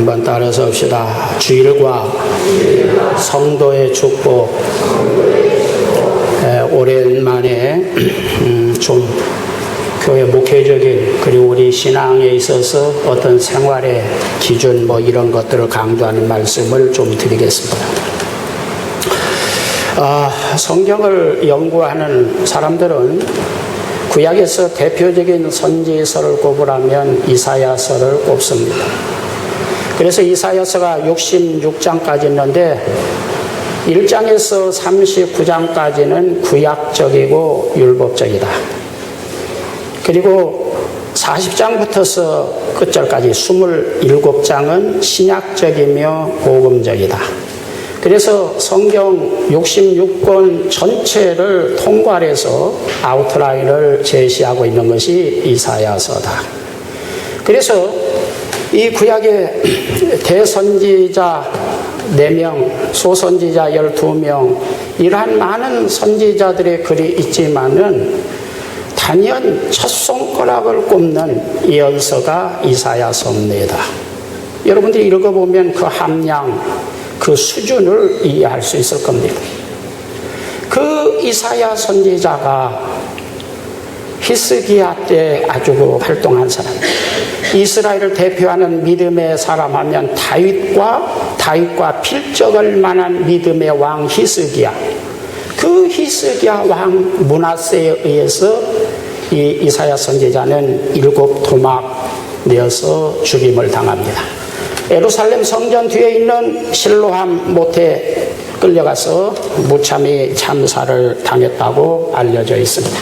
한번 따라서 합시다. 주일과 성도의 축복. 오랜만에 좀 교회 목회적인 그리고 우리 신앙에 있어서 어떤 생활의 기준 이런 것들을 강조하는 말씀을 좀 드리겠습니다. 성경을 연구하는 사람들은 구약에서 대표적인 선지서를 꼽으라면 이사야서를 꼽습니다. 그래서 이사야서가 66장까지 있는데 1장에서 39장까지는 구약적이고 율법적이다. 그리고 40장부터서 끝절까지 27장은 신약적이며 복음적이다. 그래서 성경 66권 전체를 통괄해서 아웃라인을 제시하고 있는 것이 이사야서다. 그래서 이 구약의 대선지자 4명, 소선지자 12명, 이러한 많은 선지자들의 글이 있지만은 단연 첫 손가락을 꼽는 예언서가 이사야서입니다. 여러분들이 읽어보면 그 함량, 그 수준을 이해할 수 있을 겁니다. 그 이사야 선지자가 히스기야 때 아주 활동한 사람, 이스라엘을 대표하는 믿음의 사람 하면 다윗과 필적을 만한 믿음의 왕 히스기야, 그 히스기야 왕 므낫세에 의해서 이 이사야 선지자는 7 토막 내어서 죽임을 당합니다. 예루살렘 성전 뒤에 있는 실로암 못에 끌려가서 무참히 참사를 당했다고 알려져 있습니다.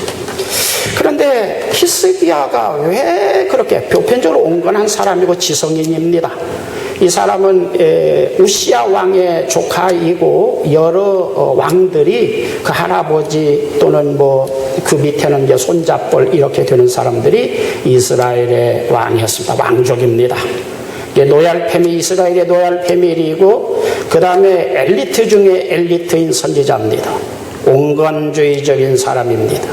그런데 히스기야가 왜 그렇게 보편적으로 온건한 사람이고 지성인입니다. 이 사람은 우시야 왕의 조카이고 여러 왕들이 그 할아버지 또는 그 밑에는 이제 손잡벌 이렇게 되는 사람들이 이스라엘의 왕이었습니다. 왕족입니다. 이스라엘의 노얄 패밀리이고 그 다음에 엘리트 중에 엘리트인 선지자입니다. 온건주의적인 사람입니다.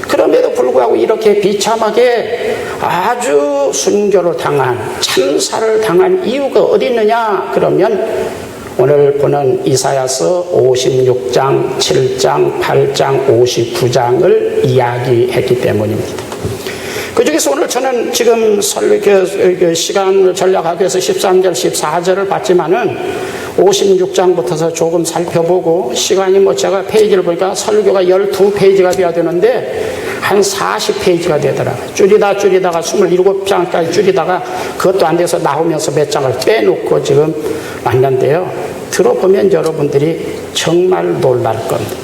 그럼에도 불구하고 이렇게 비참하게 아주 순교를 당한, 참사를 당한 이유가 어디 있느냐? 그러면 오늘 보는 이사야서 56장, 7장, 8장, 59장을 이야기했기 때문입니다. 그 중에서 오늘 저는 지금 시간을 전략하기 위해서 13절, 14절을 봤지만은 56장부터서 조금 살펴보고 시간이 제가 페이지를 보니까 설교가 12페이지가 되어야 되는데 한 40페이지가 되더라고요. 줄이다가 27장까지 줄이다가 그것도 안 돼서 나오면서 몇 장을 빼놓고 지금 왔는데요. 들어보면 여러분들이 정말 놀랄 겁니다.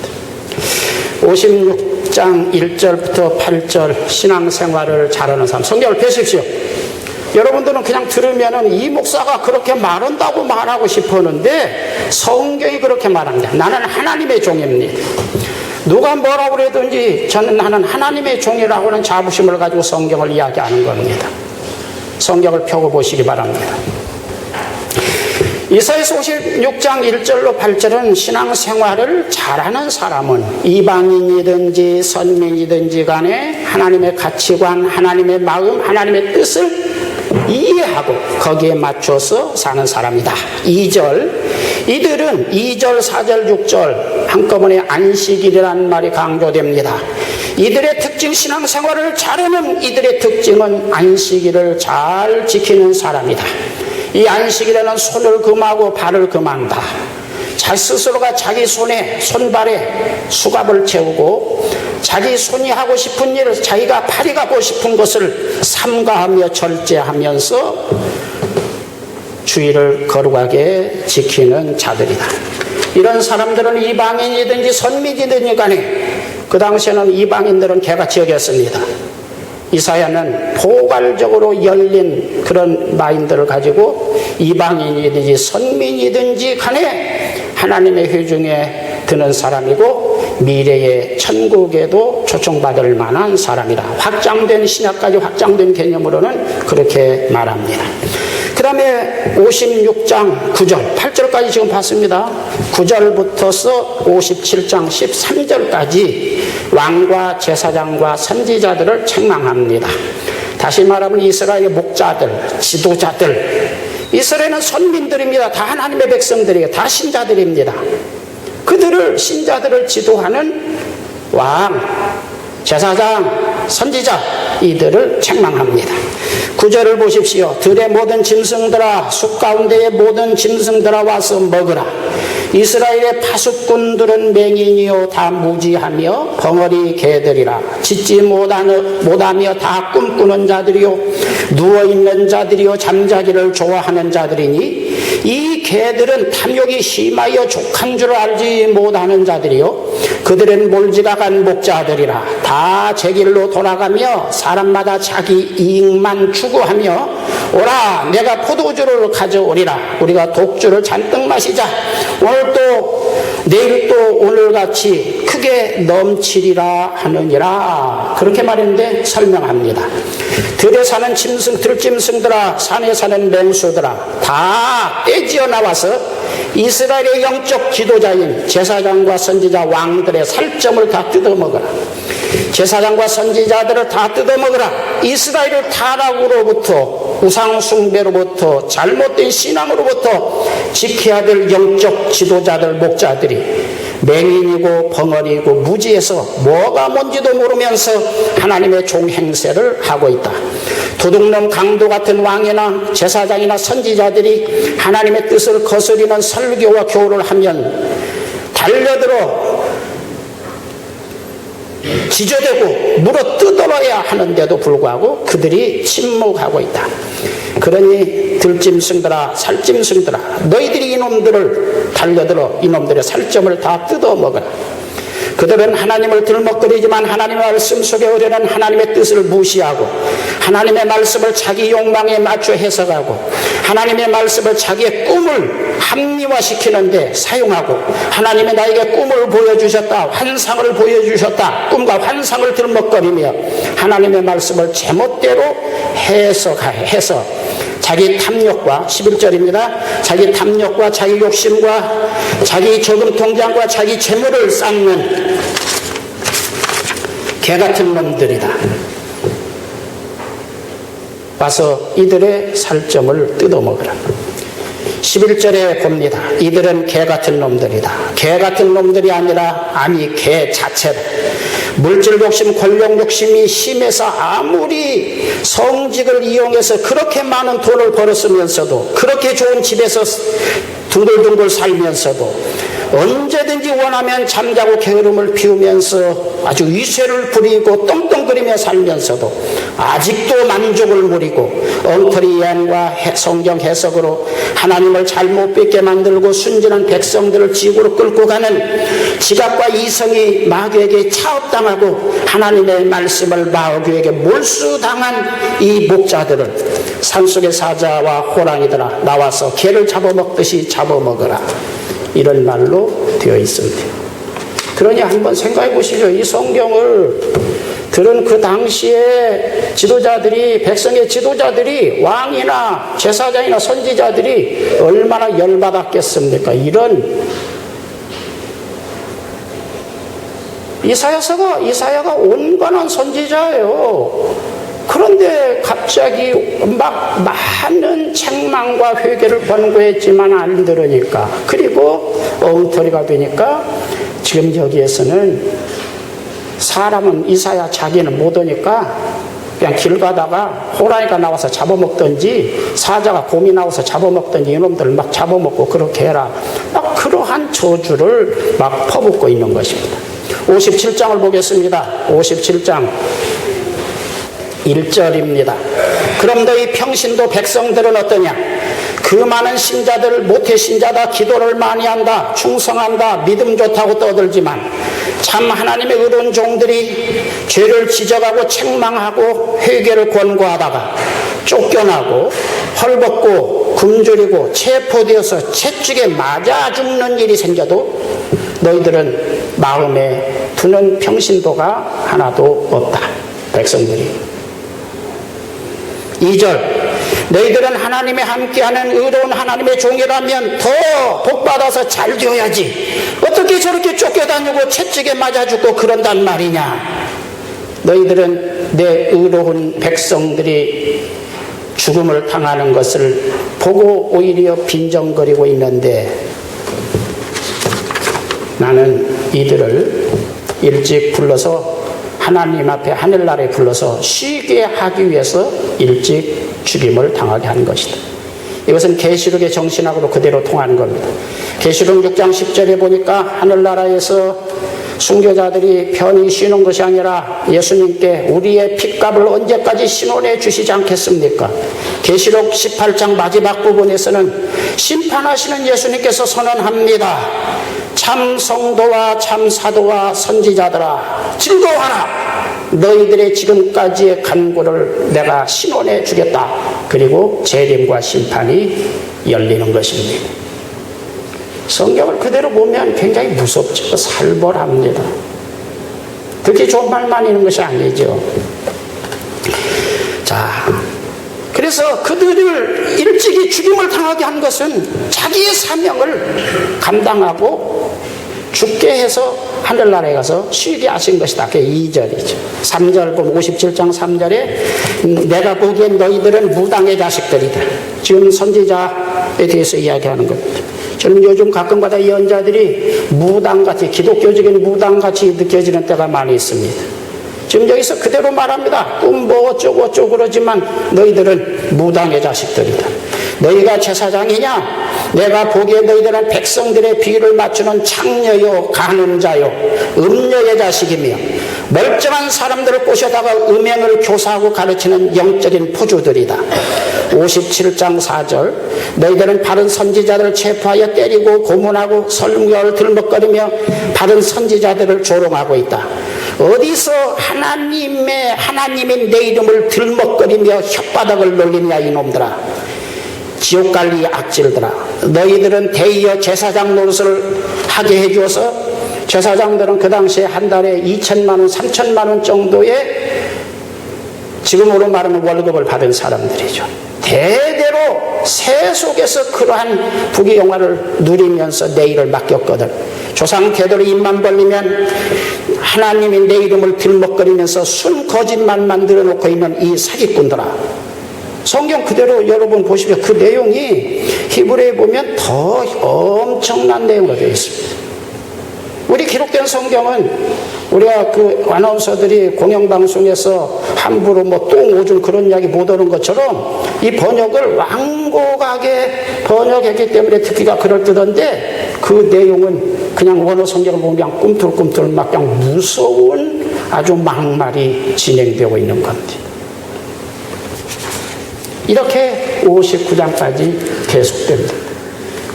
56장 1절부터 8절 신앙생활을 잘하는 사람, 성경을 펴십시오. 여러분들은 그냥 들으면은 이 목사가 그렇게 말한다고 말하고 싶었는데 성경이 그렇게 말합니다. 나는 하나님의 종입니다. 누가 뭐라고 그러든지 나는 하나님의 종이라고 하는 자부심을 가지고 성경을 이야기하는 겁니다. 성경을 펴고 보시기 바랍니다. 이사야서 56장 1절로 8절은 신앙생활을 잘하는 사람은 이방인이든지 선민이든지 간에 하나님의 가치관, 하나님의 마음, 하나님의 뜻을 이해하고 거기에 맞춰서 사는 사람이다. 2절, 이들은 2절, 4절, 6절 한꺼번에 안식일이라는 말이 강조됩니다. 이들의 특징, 신앙생활을 잘하는 이들의 특징은 안식일을 잘 지키는 사람이다. 이 안식일에는 손을 금하고 발을 금한다. 스스로가 자기 손발에 수갑을 채우고 자기 손이 하고 싶은 일을, 자기가 팔이 가고 싶은 것을 삼가하며 절제하면서 주의를 거룩하게 지키는 자들이다. 이런 사람들은 이방인이든지 선민이든지 간에, 그 당시에는 이방인들은 개같이 여겼습니다. 이사야는 포괄적으로 열린 그런 마인드를 가지고 이방인이든지 선민이든지 간에 하나님의 회중에 드는 사람이고 미래의 천국에도 초청받을 만한 사람이다. 확장된, 신약까지 확장된 개념으로는 그렇게 말합니다. 그 다음에 56장 9절, 8절까지 지금 봤습니다. 9절부터서 57장 13절까지 왕과 제사장과 선지자들을 책망합니다. 다시 말하면 이스라엘의 목자들, 지도자들, 이스라엘은 선민들입니다. 다 하나님의 백성들이에요. 다 신자들입니다. 그들을, 신자들을 지도하는 왕, 제사장, 선지자, 이들을 책망합니다. 9절을 보십시오. 들의 모든 짐승들아, 숲 가운데의 모든 짐승들아 와서 먹으라. 이스라엘의 파수꾼들은 맹인이요 다 무지하며 벙어리 개들이라. 짖지 못하며 다 꿈꾸는 자들이요 누워있는 자들이요 잠자기를 좋아하는 자들이니 이 개들은 탐욕이 심하여 족한 줄 알지 못하는 자들이요 그들은 몰지각한 목자들이라. 다 제 길로 돌아가며 사람마다 자기 이익만 추구하며 오라 내가 포도주를 가져오리라. 우리가 독주를 잔뜩 마시자. 오늘 또 내일 또 오늘같이 크게 넘치리라 하느니라. 그렇게 말했는데 설명합니다. 들에 사는 들짐승들아, 산에 사는 맹수들아, 다 떼지어 나와서 이스라엘의 영적 지도자인 제사장과 선지자 왕들의 살점을 다 뜯어먹어라. 제사장과 선지자들을 다 뜯어먹으라. 이스라엘을 타락으로부터, 우상숭배로부터, 잘못된 신앙으로부터 지켜야 될 영적 지도자들, 목자들이 맹인이고 벙어리이고 무지해서 뭐가 뭔지도 모르면서 하나님의 종행세를 하고 있다. 도둑놈 강도 같은 왕이나 제사장이나 선지자들이 하나님의 뜻을 거스리는 설교와 교훈을 하면 달려들어 지저대고 물어 뜯어야 하는데도 불구하고 그들이 침묵하고 있다. 그러니 들짐승들아, 살짐승들아, 너희들이 이놈들을 달려들어 이놈들의 살점을 다 뜯어먹어라. 그들은 하나님을 들먹거리지만 하나님의 말씀 속에 어려는 하나님의 뜻을 무시하고 하나님의 말씀을 자기 욕망에 맞춰 해석하고 하나님의 말씀을 자기의 꿈을 합리화시키는데 사용하고 하나님이 나에게 꿈을 보여주셨다, 환상을 보여주셨다, 꿈과 환상을 들먹거리며 하나님의 말씀을 제멋대로 해석해서 자기 탐욕과 11절입니다. 자기 탐욕과 자기 욕심과 자기 저금 통장과 자기 재물을 쌓는 개같은 놈들이다. 와서 이들의 살점을 뜯어먹으라. 11절에 봅니다. 이들은 개같은 놈들이다. 개같은 놈들이 아니라 아니 개 자체다. 물질 욕심, 권력 욕심이 심해서 아무리 성직을 이용해서 그렇게 많은 돈을 벌었으면서도 그렇게 좋은 집에서 둥글둥글 살면서도 언제든지 원하면 잠자고 게으름을 피우면서 아주 위세를 부리고 떵떵거리며 살면서도 아직도 만족을 누리고 엉터리 이해와 성경 해석으로 하나님을 잘못 뵙게 만들고 순진한 백성들을 지구로 끌고 가는 지각과 이성이 마귀에게 차업당하고 하나님의 말씀을 마귀에게 몰수당한 이 목자들을 산속의 사자와 호랑이들아 나와서 개를 잡아먹듯이 잡아먹어라. 이런 말로 되어 있습니다. 그러니 한번 생각해 보시죠. 이 성경을 들은 그 당시에 지도자들이, 백성의 지도자들이, 왕이나 제사장이나 선지자들이 얼마나 열받았겠습니까? 이런 이사야가 온건한 선지자예요. 그런데 갑자기 막 많은 책망과 회개를 권고했지만 안 들으니까, 그리고 엉터리가 되니까 지금 여기에서는 사람은 이사야 자기는 못 오니까 그냥 길 가다가 호랑이가 나와서 잡아먹든지 사자가 곰이 나와서 잡아먹든지 이놈들 막 잡아먹고 그렇게 해라. 막 그러한 저주를 막 퍼붓고 있는 것입니다. 57장을 보겠습니다. 57장 1절입니다. 그럼 너희 평신도 백성들은 어떠냐? 그 많은 신자들 모태 신자다, 기도를 많이 한다, 충성한다, 믿음 좋다고 떠들지만 참 하나님의 의로운 종들이 죄를 지적하고 책망하고 회개를 권고하다가 쫓겨나고 헐벗고 굶주리고 체포되어서 채찍에 맞아 죽는 일이 생겨도 너희들은 마음에 두는 평신도가 하나도 없다. 백성들이. 2절 너희들은 하나님의 함께하는 의로운 하나님의 종이라면 더 복받아서 잘 되어야지 어떻게 저렇게 쫓겨다니고 채찍에 맞아 죽고 그런단 말이냐. 너희들은 내 의로운 백성들이 죽음을 당하는 것을 보고 오히려 빈정거리고 있는데 나는 이들을 일찍 불러서 하나님 앞에 하늘나라에 불러서 쉬게 하기 위해서 일찍 죽임을 당하게 한 것이다. 이것은 계시록의 정신하고도 그대로 통하는 겁니다. 계시록 6장 10절에 보니까 하늘나라에서 순교자들이 편히 쉬는 것이 아니라 예수님께 우리의 핏값을 언제까지 신원해 주시지 않겠습니까? 계시록 18장 마지막 부분에서는 심판하시는 예수님께서 선언합니다. 참 성도와 참 사도와 선지자들아 즐거워하라. 너희들의 지금까지의 간구를 내가 신원해 주겠다. 그리고 재림과 심판이 열리는 것입니다. 성경을 그대로 보면 굉장히 무섭죠. 살벌합니다. 그렇게 좋은 말만 있는 것이 아니죠. 자, 그래서 그들을 일찍이 죽임을 당하게 한 것은 자기의 사명을 감당하고 죽게 해서 하늘나라에 가서 쉬게 하신 것이다. 그게 2절이죠. 3절 보면 57장 3절에 내가 보기엔 너희들은 무당의 자식들이다. 지금 선지자에 대해서 이야기하는 겁니다. 저는 요즘 가끔가다 예언자들이 무당같이, 기독교적인 무당같이 느껴지는 때가 많이 있습니다. 지금 여기서 그대로 말합니다. 뭐 어쩌고 그러지만 너희들은 무당의 자식들이다. 너희가 제사장이냐? 내가 보기에 너희들은 백성들의 비유를 맞추는 창녀요 간음자요 음녀의 자식이며 멀쩡한 사람들을 꼬셔다가 음행을 교사하고 가르치는 영적인 포주들이다. 57장 4절 너희들은 바른 선지자들을 체포하여 때리고 고문하고 설교를 들먹거리며 바른 선지자들을 조롱하고 있다. 어디서 하나님의 내 이름을 들먹거리며 혓바닥을 놀리냐 이놈들아. 지옥 갈 이 악질들아. 너희들은 대의어 제사장 노릇을 하게 해주어서 제사장들은 그 당시에 한 달에 2천만 원, 3천만 원 정도의 지금으로 말하면 월급을 받은 사람들이죠. 대대로 세속에서 그러한 부귀영화를 누리면서 내 일을 맡겼거든. 조상 대대로 입만 벌리면 하나님이 내 이름을 들먹거리면서 순 거짓말 만들어 놓고 있는 이 사기꾼들아. 성경 그대로 여러분 보시면 그 내용이 히브리에 보면 더 엄청난 내용으로 되어 있습니다. 우리 기록된 성경은 우리가 그 아나운서들이 공영방송에서 함부로 뭐 똥 오줌 그런 이야기 못 하는 것처럼 이 번역을 완곡하게 번역했기 때문에 듣기가 그럴듯한데 그 내용은 그냥 원어 성경을 보면 그냥 꿈틀꿈틀 막 그냥 무서운 아주 막말이 진행되고 있는 겁니다. 이렇게 59장까지 계속됩니다.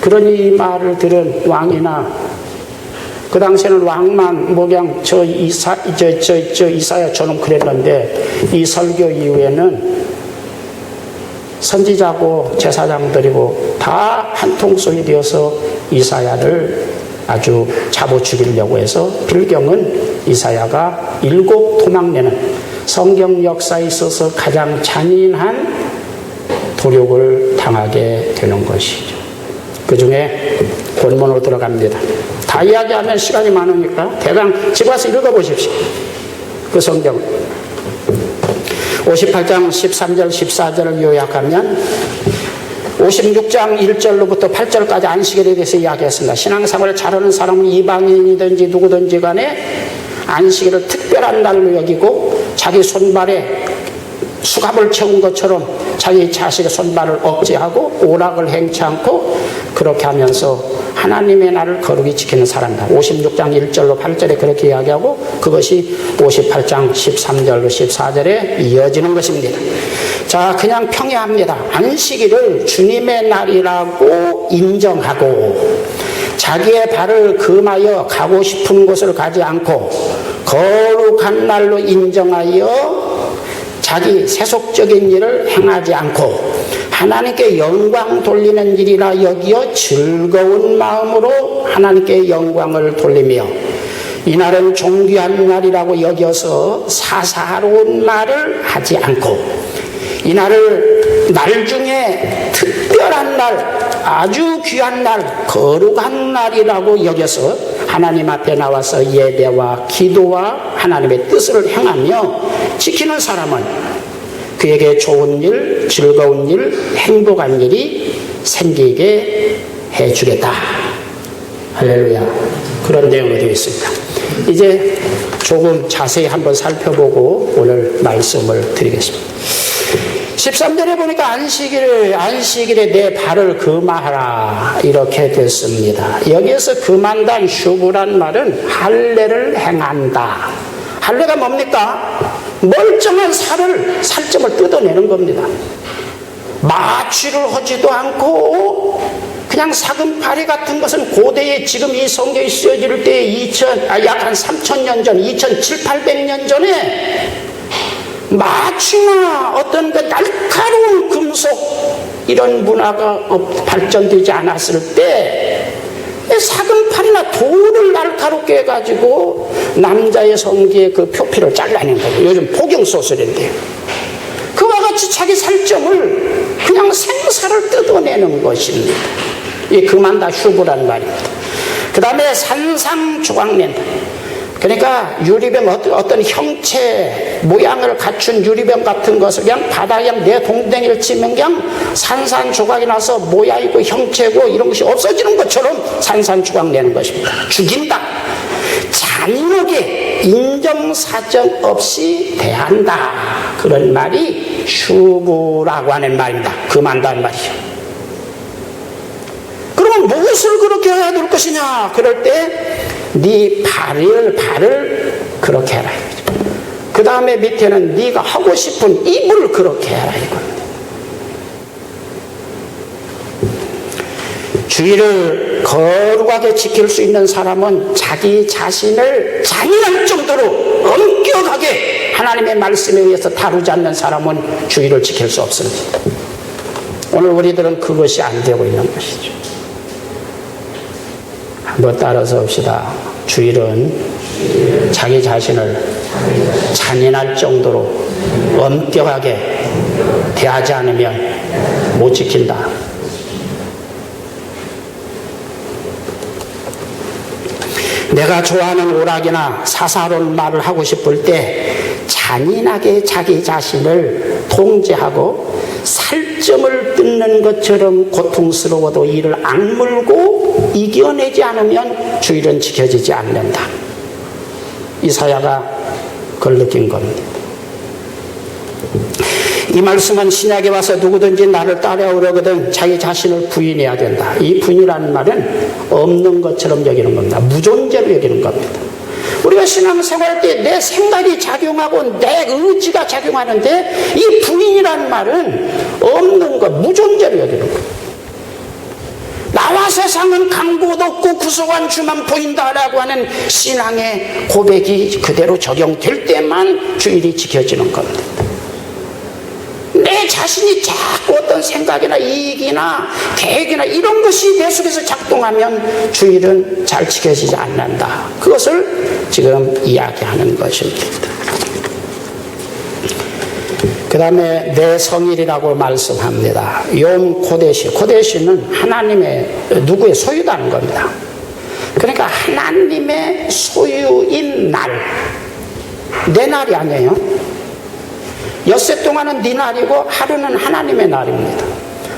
그러니 이 말을 들은 왕이나 그 당시에는 왕만 뭐 그냥 이사야처럼 그랬는데 이 설교 이후에는 선지자고 제사장들이고 다 한통속이 되어서 이사야를 아주 잡아 죽이려고 해서 빌경은 이사야가 7 도망내는 성경 역사에 있어서 가장 잔인한 도륙을 당하게 되는 것이죠. 그 중에 본문으로 들어갑니다. 다 이야기하면 시간이 많으니까 대강 집 와서 읽어보십시오. 그 성경 58장 13절 14절을 요약하면 56장 1절로부터 8절까지 안식일에 대해서 이야기했습니다. 신앙생활을 잘하는 사람은 이방인이든지 누구든지 간에 안식일을 특별한 날로 여기고 자기 손발에 수갑을 채운 것처럼 자기 자식의 손발을 억제하고 오락을 행치 않고 그렇게 하면서 하나님의 날을 거룩히 지키는 사람이다. 56장 1절로 8절에 그렇게 이야기하고 그것이 58장 13절로 14절에 이어지는 것입니다. 자, 그냥 평이합니다. 안식일을 주님의 날이라고 인정하고 자기의 발을 금하여 가고 싶은 곳을 가지 않고 거룩한 날로 인정하여 자기 세속적인 일을 행하지 않고 하나님께 영광 돌리는 일이라 여기어 즐거운 마음으로 하나님께 영광을 돌리며 이날은 존귀한 날이라고 여겨서 사사로운 말을 하지 않고 이날을 날 중에 특별한 날, 아주 귀한 날, 거룩한 날이라고 여겨서 하나님 앞에 나와서 예배와 기도와 하나님의 뜻을 행하며 지키는 사람은 그에게 좋은 일, 즐거운 일, 행복한 일이 생기게 해주겠다. 할렐루야. 그런 내용이 되어 있습니다. 이제 조금 자세히 한번 살펴보고 오늘 말씀을 드리겠습니다. 13절에 보니까 안식일에 내 발을 금하라 이렇게 됐습니다. 여기에서 금한다는 슈브란 말은 할례를 행한다. 할례가 뭡니까? 멀쩡한 살점을 뜯어내는 겁니다. 마취를 하지도 않고 그냥 사금파리 같은 것은 고대에 지금 이 성경이 쓰여질 때 약 한 3,000년 전, 2,700~800년 전에 마취나 어떤 그 날카로운 금속 이런 문화가 발전되지 않았을 때 사금팔이나 돌을 날카롭게 해가지고 남자의 성기의 그 표피를 잘라낸 거예요. 요즘 포경소설인데요. 그와 같이 자기 살점을 그냥 생사를 뜯어내는 것입니다. 이 금한다 슈브란 말입니다. 그 다음에 산상조각낸다. 그러니까 유리병 어떤 형체 모양을 갖춘 유리병 같은 것을 그냥 바닥에 내 동댕이를 치면 그냥 산산조각이 나서 모양이고 형체고 이런 것이 없어지는 것처럼 산산조각 내는 것입니다. 죽인다. 잔인하게 인정사정 없이 대한다. 그런 말이 슈브라고 하는 말입니다. 금한다는 말이죠. 그러면 무엇을 그렇게 해야 될 것이냐? 그럴 때 네 발을 그렇게 해라. 그 다음에 밑에는 네가 하고 싶은 입을 그렇게 해라 이겁니다. 주의를 거룩하게 지킬 수 있는 사람은 자기 자신을 잔인할 정도로 엄격하게 하나님의 말씀에 의해서 다루지 않는 사람은 주의를 지킬 수 없습니다. 오늘 우리들은 그것이 안 되고 있는 것이죠. 한번 따라서 봅시다. 주일은 자기 자신을 잔인할 정도로 엄격하게 대하지 않으면 못 지킨다. 내가 좋아하는 오락이나 사사로운 말을 하고 싶을 때 잔인하게 자기 자신을 통제하고 살점을 뜯는 것처럼 고통스러워도 이를 악물고 이겨내지 않으면 주일은 지켜지지 않는다. 이사야가 그걸 느낀 겁니다. 이 말씀은 신약에 와서 누구든지 나를 따라오려거든 자기 자신을 부인해야 된다. 이 부인이라는 말은 없는 것처럼 여기는 겁니다. 무존재로 여기는 겁니다. 우리가 신앙생활 때 내 생각이 작용하고 내 의지가 작용하는데 이 부인이라는 말은 없는 것, 무존재로 여기는 겁니다. 나와 세상은 강구도 없고 구속한 주만 보인다라고 하는 신앙의 고백이 그대로 적용될 때만 주일이 지켜지는 겁니다. 내 자신이 자꾸 어떤 생각이나 이익이나 계획이나 이런 것이 내 속에서 작동하면 주일은 잘 지켜지지 않는다. 그것을 지금 이야기하는 것입니다. 그 다음에 내 성일이라고 말씀합니다. 욤 코데시. 코데시는 하나님의 누구의 소유다는 겁니다. 그러니까 하나님의 소유인 날. 내 날이 아니에요. 엿새 동안은 네 날이고 하루는 하나님의 날입니다.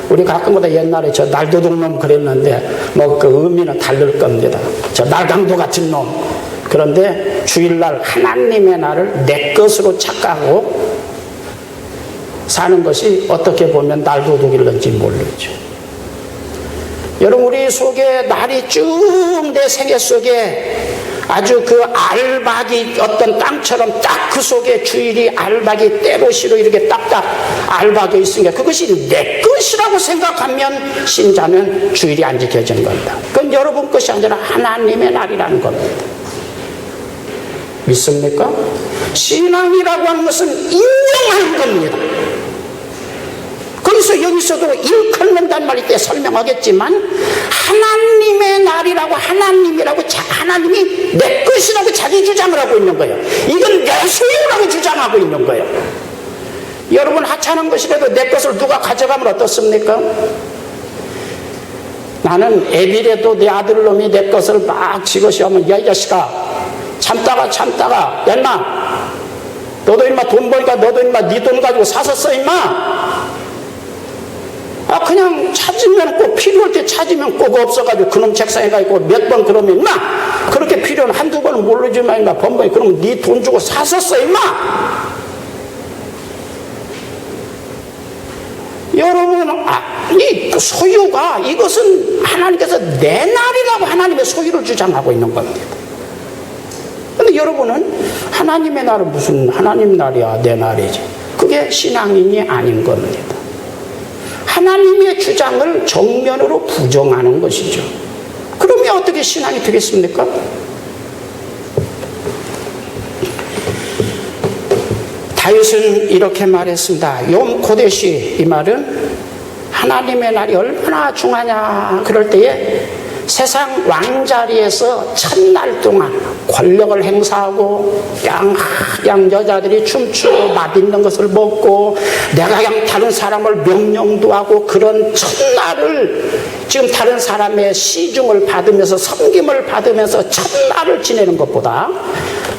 우리 가끔보다 옛날에 저 날도둑놈 그랬는데 뭐 그 의미는 다를 겁니다. 저 날강도 같은 놈. 그런데 주일날 하나님의 날을 내 것으로 착각하고 사는 것이 어떻게 보면 날도둑일는지 모르죠. 여러분 우리 속에 날이 쭉 내 생애 속에 아주 그 알박이 어떤 땅처럼 딱 그 속에 주일이 알박이 때로시로 이렇게 딱딱 알박이 있으니까 그것이 내 것이라고 생각하면 신자는 주일이 안 지켜지는 겁니다. 그건 여러분 것이 아니라 하나님의 날이라는 겁니다. 믿습니까? 신앙이라고 하는 것은 인정하는 겁니다. 여기서도 일컫는다는 말일 때 설명하겠지만 하나님의 날이라고 하나님이 내 것이라고 자기 주장을 하고 있는 거예요. 이건 내 소유라고 주장하고 있는 거예요. 여러분 하찮은 것이라도 내 것을 누가 가져가면 어떻습니까? 나는 애비라도 내 아들놈이 내 것을 막 지그시하면 야 이 자식아 참다가 야 인마 너도 인마 돈 버니까 너도 인마 네 돈 가지고 사서 써 인마 그냥 찾으면 꼭 필요할 때 찾으면 꼭 없어가지고 그놈 책상에 가 있고 몇 번 그러면 임마 그렇게 필요는 한두 번은 모르지만 임마 번번에 그러면 네 돈 주고 샀었어 임마. 여러분 이 소유가 이것은 하나님께서 내 날이라고 하나님의 소유를 주장하고 있는 겁니다. 근데 여러분은 하나님의 날은 무슨 하나님 날이야 내 날이지. 그게 신앙인이 아닌 겁니다. 하나님의 주장을 정면으로 부정하는 것이죠. 그러면 어떻게 신앙이 되겠습니까? 다윗은 이렇게 말했습니다. 욤 고데시, 이 말은 하나님의 날이 얼마나 중하냐 그럴 때에 세상 왕자리에서 첫날 동안 권력을 행사하고 그냥 여자들이 춤추고 맛있는 것을 먹고 내가 그냥 다른 사람을 명령도 하고 그런 첫날을 지금 다른 사람의 시중을 받으면서 섬김을 받으면서 첫날을 지내는 것보다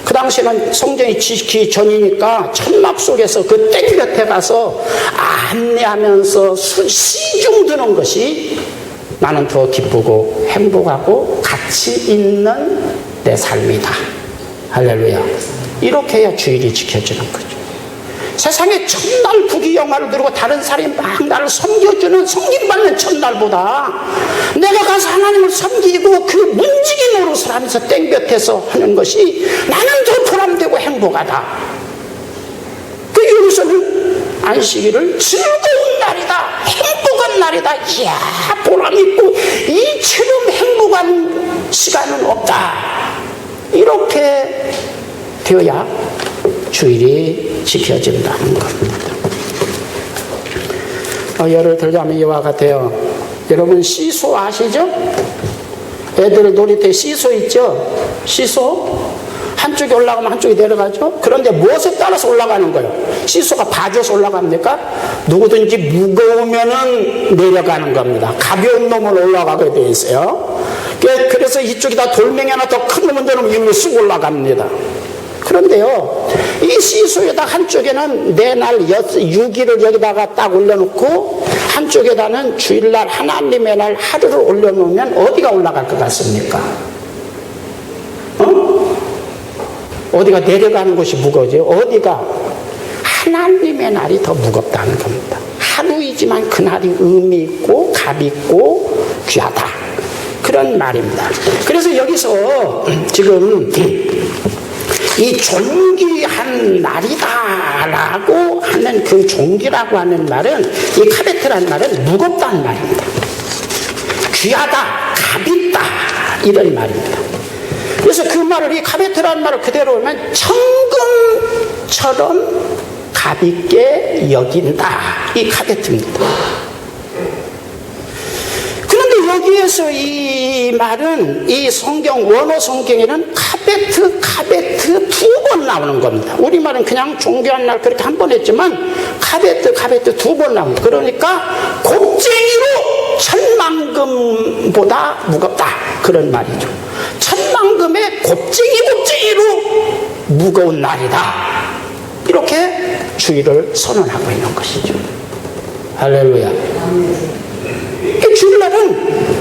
그 당시에는 성전이 지키기 전이니까 천막 속에서 그 땡볕에 가서 안내하면서 시중 드는 것이 나는 더 기쁘고 행복하고 가치 있는 내 삶이다. 할렐루야. 이렇게 해야 주일이 지켜지는 거죠. 세상에 첫날 부귀영화를 누리고 다른 사람이 막 나를 섬겨주는 섬김받는 첫날보다 내가 가서 하나님을 섬기고 그 문지기 노릇을 하면서 땡볕에서 하는 것이 나는 더 보람되고 행복하다. 그 예루살렘 안식일을 즐거운 날이다, 행복한 날이다, 이야 보람있고 이처럼 행복한 시간은 없다. 이렇게 되어야 주일이 지켜진다는 겁니다. 예를 들자면 이와 같아요. 여러분 시소 아시죠? 애들 놀이터에 시소 있죠? 시소 한쪽에 올라가면 한쪽에 내려가죠. 그런데 무엇에 따라서 올라가는 거예요? 시소가 봐줘서 올라갑니까? 누구든지 무거우면은 내려가는 겁니다. 가벼운 놈은 올라가게 돼 있어요. 그래서 이쪽에다 돌멩이 하나 더 큰 놈은 되면 이리로 쑥 올라갑니다. 그런데요, 이 시소에다 한쪽에는 내날 6일을 여기다가 딱 올려놓고 한쪽에다는 주일날 하나님의 날 하루를 올려놓으면 어디가 올라갈 것 같습니까? 어디가 내려가는 것이 무거워져요? 어디가? 하나님의 날이 더 무겁다는 겁니다. 하루이지만 그날이 의미 있고 값 있고 귀하다. 그런 말입니다. 그래서 여기서 지금 이 존귀한 날이다라고 하는 그 존귀라고 하는 말은 이 카베트라는 말은 무겁다는 말입니다. 귀하다, 값 있다 이런 말입니다. 그래서 그 말을 이 카베트라는 말을 그대로 하면 천금처럼 값 있게 여긴다 이 카베트입니다. 그런데 여기에서 이 말은 이 성경 원어 성경에는 카베트 두 번 나오는 겁니다. 우리말은 그냥 존귀한 날 그렇게 한 번 했지만 카베트 두 번 나옵니다. 그러니까 곱쟁이로 천만금보다 무겁다 그런 말이죠. 천만금의 곱쟁이로 무거운 날이다. 이렇게 주일을 선언하고 있는 것이죠. 할렐루야. 주일날은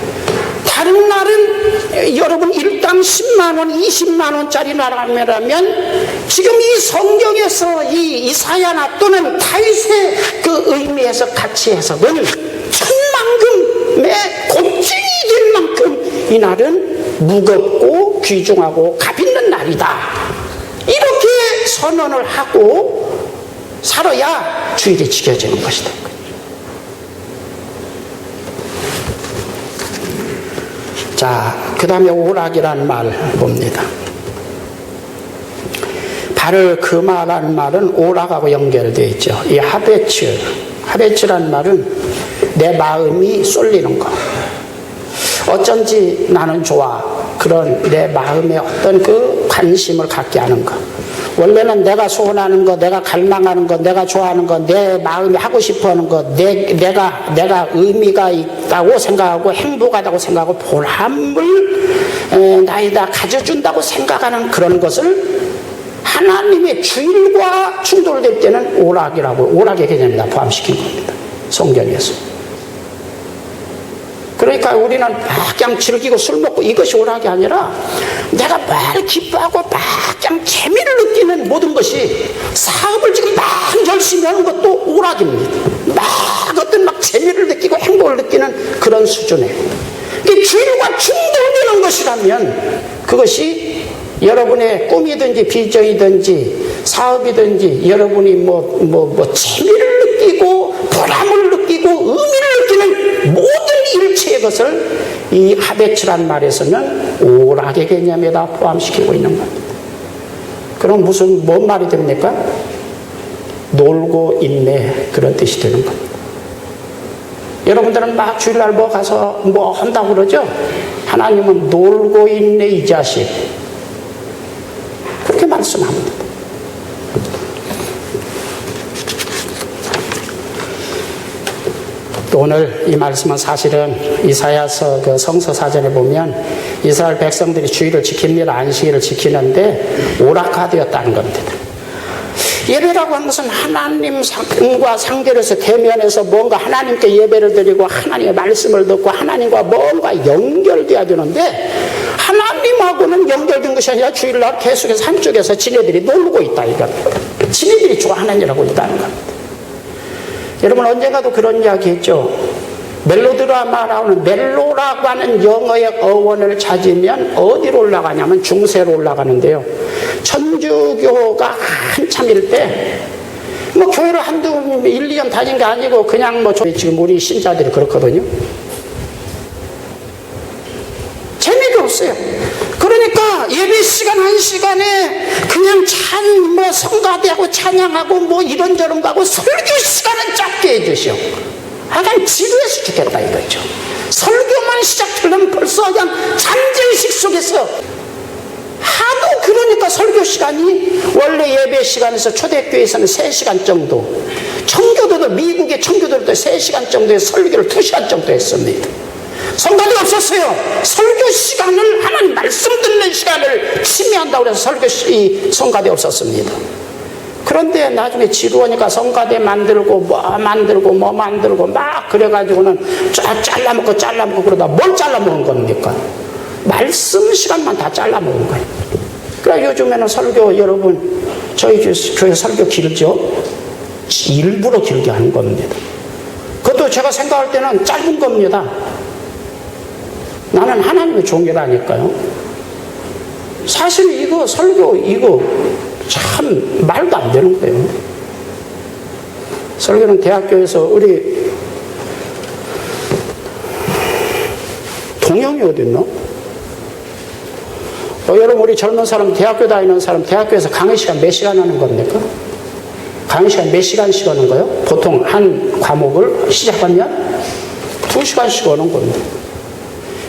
다른 날은 여러분 일당 10만원 20만원짜리 나라면 지금 이 성경에서 이 이사야나 또는 다윗의 그 의미에서 같이 해석은 천만금의 곱쟁이 될 만큼 이 날은 무겁고 귀중하고 값 있는 날이다. 이렇게 선언을 하고 살아야 주일이 지켜지는 것이다. 자, 그 다음에 오락이라는 말 봅니다. 발을 금하라는 말은 오락하고 연결되어 있죠. 이 하베츠라는 말은 내 마음이 쏠리는 것. 어쩐지 나는 좋아. 그런 내 마음에 어떤 그 관심을 갖게 하는 것. 원래는 내가 소원하는 것, 내가 갈망하는 것, 내가 좋아하는 것, 내 마음이 하고 싶어하는 것, 내가 의미가 있다고 생각하고 행복하다고 생각하고 보람을 나에다 가져준다고 생각하는 그런 것을 하나님의 주일과 충돌될 때는 오락의 개념에다 포함시킨 겁니다. 성경에서. 그러니까 우리는 막 그냥 즐기고 술 먹고 이것이 오락이 아니라 내가 막 기뻐하고 막 그냥 재미를 느끼는 모든 것이 사업을 지금 막 열심히 하는 것도 오락입니다. 막 어떤 막 재미를 느끼고 행복을 느끼는 그런 수준에 이 주일과 충돌되는 것이라면 그것이 여러분의 꿈이든지 비전이든지 사업이든지 여러분이 뭐 재미를 느끼고 보람을 느끼고 의미를 느끼는 모든 일체의 것을 이 하베츠란 말에서는 오락의 개념에다 포함시키고 있는 겁니다. 그럼 뭔 말이 됩니까? 놀고 있네, 그런 뜻이 되는 겁니다. 여러분들은 막 주일날 뭐 가서 뭐 한다고 그러죠? 하나님은 놀고 있네 이 자식, 그렇게 말씀합니다. 또 오늘 이 말씀은 사실은 이사야서 그 성서사전에 보면 이스라엘 백성들이 주일을 지킵니다. 안식일을 지키는데 오락화되었다는 겁니다. 예배라고 하는 것은 하나님과 상대를 해서 대면해서 뭔가 하나님께 예배를 드리고 하나님의 말씀을 듣고 하나님과 뭔가 연결돼야 되는데 하나님하고는 연결된 것이 아니라 주일날 계속해서 한쪽에서 지네들이 놀고 있다 이겁니다. 지네들이 좋아하는 일을 하고 있다는 겁니다. 여러분 언젠가도 그런 이야기 했죠. 멜로드라마 나오는 멜로라고 하는 영어의 어원을 찾으면 어디로 올라가냐면 중세로 올라가는데요. 천주교가 한참일 때 뭐 교회를 한두 1, 2년 다닌 게 아니고 그냥 뭐 지금 우리 신자들이 그렇거든요. 재미가 없어요. 그러니까 예배 시간 1시간에 그냥 뭐 성가대하고 찬양하고 뭐 이런저런 가고 설교 시간은 짧게 해주시오. 하여간 지루해서 죽겠다 이거죠. 설교만 시작하려면 벌써 그냥 잠재의식 속에서 하도 그러니까 설교 시간이 원래 예배 시간에서 초대교회에서는 3시간 정도, 청교도도 미국의 청교도도 3시간 정도의 설교를 2시간 정도 했습니다. 성가대 없었어요. 설교 시간을 하나님 말씀 듣는 시간을 침해한다고 해서 성가대 없었습니다. 그런데 나중에 지루하니까 성가대 만들고 뭐 만들고 막 그래가지고는 잘라먹고 그러다 뭘 잘라먹은 겁니까? 말씀 시간만 다 잘라먹은 거예요. 그러니까 요즘에는 설교 여러분 저희 교회 설교 길죠? 일부러 길게 하는 겁니다. 그것도 제가 생각할 때는 짧은 겁니다. 나는 하나님의 종이라니까요. 사실 이거 설교 이거 참 말도 안 되는 거예요. 설교는 대학교에서 우리 동영이 어디 있나? 여러분 우리 젊은 사람 대학교 다니는 사람 대학교에서 강의 시간 몇 시간 하는 겁니까? 강의 시간 몇 시간씩 하는 거예요? 보통 한 과목을 시작하면 2시간씩 하는 겁니다.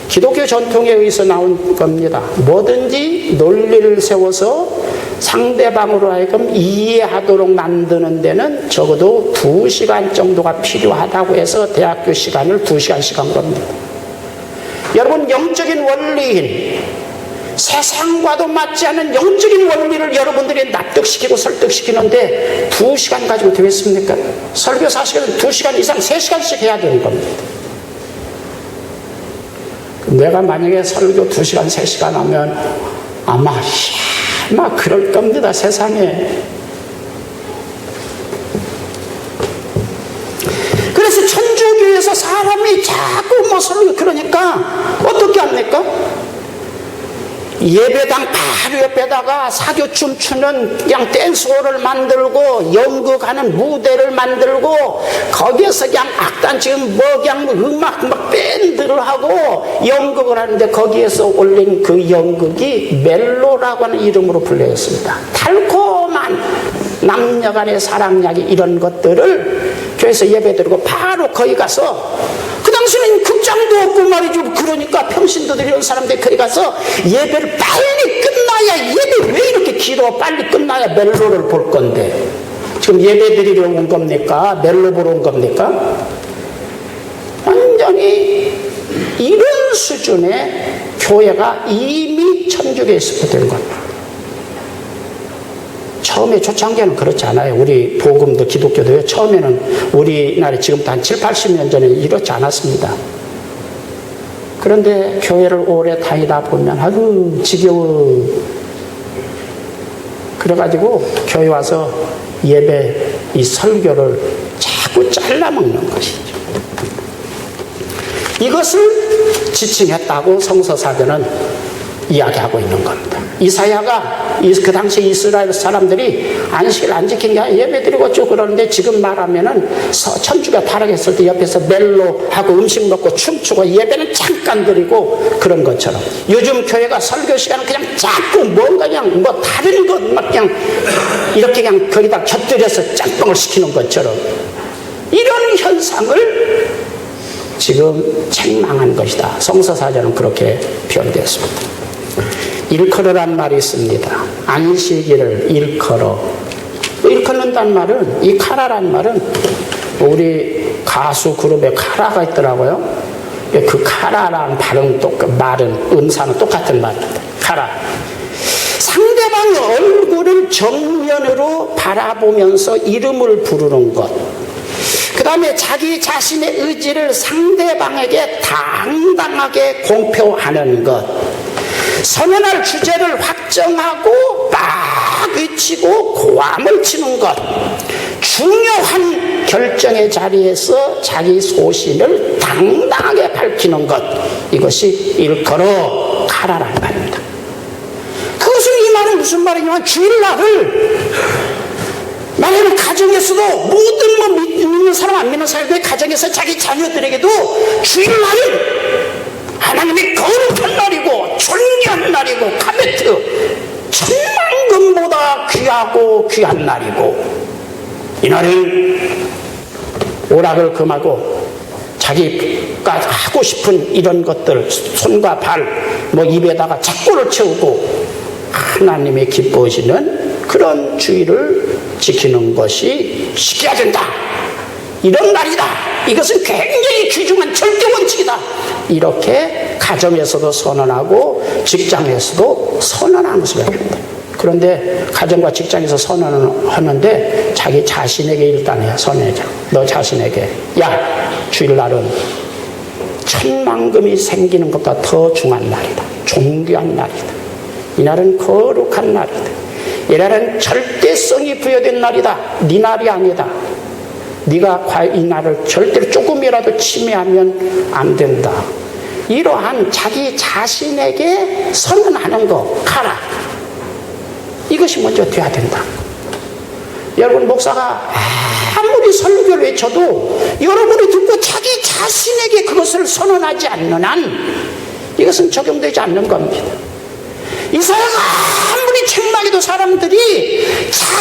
기독교 전통에 의해서 나온 겁니다. 뭐든지 논리를 세워서 상대방으로 하여금 이해하도록 만드는 데는 적어도 2시간 정도가 필요하다고 해서 대학교 시간을 2시간씩 한 겁니다. 여러분 영적인 원리인 세상과도 맞지 않은 영적인 원리를 여러분들이 납득시키고 설득시키는데 2시간 가지고 되겠습니까? 설교 사실은 2시간 이상 3시간씩 해야 되는 겁니다. 내가 만약에 설교 2시간 3시간 하면 아마 그럴 겁니다. 세상에. 그래서 천주교에서 사람이 자꾸 뭐 설교 그러니까 어떻게 합니까? 예배당 바로 옆에다가 사교 춤추는 그냥 댄스홀을 만들고 연극하는 무대를 만들고 거기에서 그냥 악단 지금 뭐 그냥 음악 막 밴드를 하고 연극을 하는데 거기에서 올린 그 연극이 멜로라고 하는 이름으로 불려졌습니다. 달콤한 남녀간의 사랑 이야기 이런 것들을 교회에서 예배드리고 바로 거기 가서 그 당시에는 극장도 없고 말이죠. 그러니까 평신도들 이런 사람들이 거기 가서 예배를 빨리 끝나야 예배 왜 이렇게 길어 빨리 끝나야 멜로를 볼 건데 지금 예배 드리러 온 겁니까? 멜로 보러 온 겁니까? 완전히 이런 수준의 교회가 이미 천주교에서 된 겁니다. 처음에 초창기에는 그렇지 않아요. 우리 복음도 기독교도요. 처음에는 우리나라에 지금부터 한 7, 80년 전에 이렇지 않았습니다. 그런데 교회를 오래 다니다 보면 아유 지겨워. 그래가지고 교회 와서 예배 이 설교를 자꾸 잘라먹는 것이죠. 이것을 지칭했다고 성서사전은 이야기하고 있는 겁니다. 이사야가 그 당시 이스라엘 사람들이 안식을 안 지킨 게 아니라 예배드리고 쭉 그러는데 지금 말하면은 천주가 타락했을 때 옆에서 멜로하고 음식 먹고 춤추고 예배는 잠깐 드리고 그런 것처럼 요즘 교회가 설교 시간은 그냥 자꾸 뭔가 그냥 뭐 다른 것 막 그냥 이렇게 그냥 거기다 곁들여서 짬뽕을 시키는 것처럼 이런 현상을 지금 책망한 것이다. 성서사전은 그렇게 표현되었습니다. 일컬어란 말이 있습니다. 안식일을 일컬어. 일컬는다는 말은 이 카라란 말은 우리 가수 그룹에 카라가 있더라고요. 그 카라라는 발음 말은 음사는 똑같은 말입니다. 카라. 상대방의 얼굴을 정면으로 바라보면서 이름을 부르는 것. 그 다음에 자기 자신의 의지를 상대방에게 당당하게 공표하는 것. 선언할 주제를 확정하고 막 외치고 고함을 치는 것. 중요한 결정의 자리에서 자기 소신을 당당하게 밝히는 것. 이것이 일컬어 카라라는 말입니다. 그것은 이 말은 무슨 말이냐면 주일날을 말하면 가정에서도 모든 뭐 믿는 사람 안 믿는 사람의 가정에서 자기 자녀들에게도 주일날은 하나님의 거룩한 날이고 존귀한 날이고 카베트 천만금보다 귀하고 귀한 날이고 이날은 오락을 금하고 자기가 하고 싶은 이런 것들 손과 발 뭐 입에다가 작고를 채우고 하나님이 기뻐하시는 그런 주의를 지키는 것이 지켜야 된다. 이런 날이다. 이것은 굉장히 귀중한 절대 원칙이다. 이렇게 가정에서도 선언하고 직장에서도 선언하는 것을 합니다. 그런데 가정과 직장에서 선언을 하는데 자기 자신에게 일단 해야 선언하자. 너 자신에게 야 주일날은 천만금이 생기는 것보다 더 중요한 날이다. 존귀한 날이다. 이날은 거룩한 날이다. 이날은 절대성이 부여된 날이다. 네 날이 아니다. 네가 이 날을 절대로 조금이라도 침해하면 안 된다. 이러한 자기 자신에게 선언하는 거 가라. 이것이 먼저 돼야 된다. 여러분 목사가 아무리 설교를 외쳐도 여러분이 듣고 자기 자신에게 그것을 선언하지 않는 한 이것은 적용되지 않는 겁니다. 이사야가 아무리 책망해도 사람들이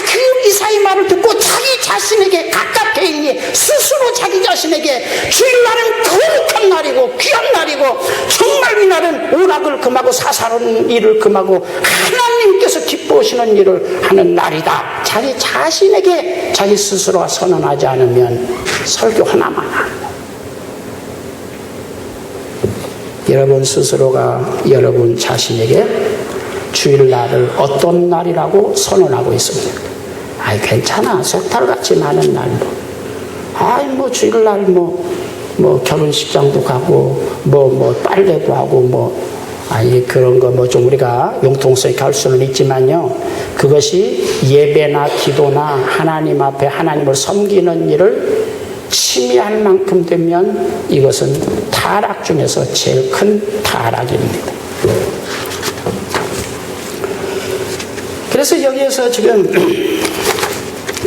그 이사야의 말을 듣고 자기 자신에게 가깝게 있니 스스로 자기 자신에게 주일날은 거룩한 날이고 귀한 날이고 정말 이 날은 오락을 금하고 사사로운 일을 금하고 하나님께서 기뻐하시는 일을 하는 날이다. 자기 자신에게 자기 스스로가 선언하지 않으면 설교 하나만 합니다. 여러분 스스로가 여러분 자신에게 주일날을 어떤 날이라고 선언하고 있습니까? 아이 괜찮아 석달같이 많은 날 아이 뭐 주일날 뭐 결혼식장도 가고 뭐 빨래도 하고 아니 그런 거 뭐 좀 우리가 융통성있게 할 수는 있지만요 그것이 예배나 기도나 하나님 앞에 하나님을 섬기는 일을 침해할 만큼 되면 이것은 타락 중에서 제일 큰 타락입니다. 그래서 여기에서 지금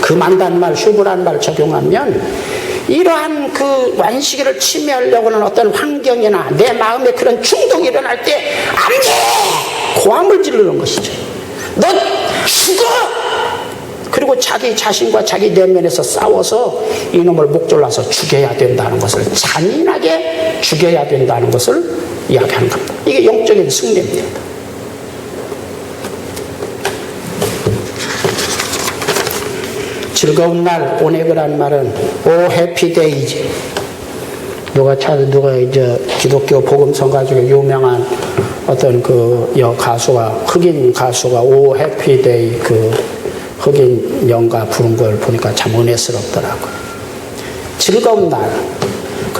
금한다는 말, 슈브라는 말 적용하면 이러한 그 완식을 침해하려고 하는 어떤 환경이나 내 마음에 그런 충동이 일어날 때 안 돼! 고함을 지르는 것이죠. 너 죽어! 그리고 자기 자신과 자기 내면에서 싸워서 이놈을 목졸라서 죽여야 된다는 것을 잔인하게 죽여야 된다는 것을 이야기하는 겁니다. 이게 영적인 승리입니다. 즐거운 날, 오네그라는 말은 오 해피데이지. 누가 이제 기독교 복음성가 중에 유명한 어떤 그 가수가 흑인 가수가 오 해피데이 그 흑인 영가 부른 걸 보니까 참 은혜스럽더라고요. 즐거운 날.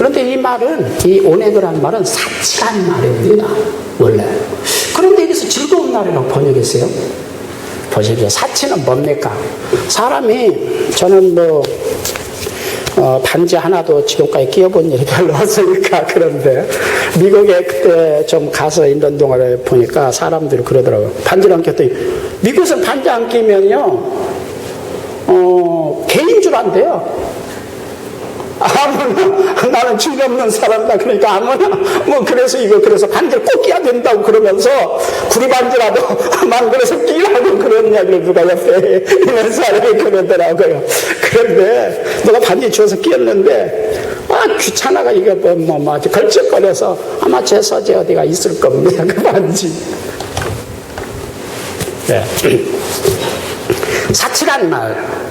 그런데 이 말은, 이 온액이라는 말은 사치란 말입니다. 원래. 그런데 여기서 즐거운 날이라고 번역했어요. 보십시오. 사치는 뭡니까? 사람이, 저는 반지 하나도 지금까지 끼워본 일이 별로 없으니까 그런데 미국에 그때 좀 가서 있는 동안에 보니까 사람들이 그러더라고요. 반지를 안 꼈더니 미국에서는 반지 안 끼면요 개인 줄 안돼요. 아무나 나는 줄 없는 사람이다. 그러니까 아무나 그래서 반지를 꼭 끼야 된다고 그러면서 구리반지라도 만들어서 끼라고 그런 이야기를 누가 옆에 있는 사람이 그러더라고요. 그런데 누가 반지 주워서 끼었는데 귀찮아가 이거 아주 걸쩍거려서 아마 제 서재 어디가 있을 겁니다. 그 반지. 네. 사치란 말.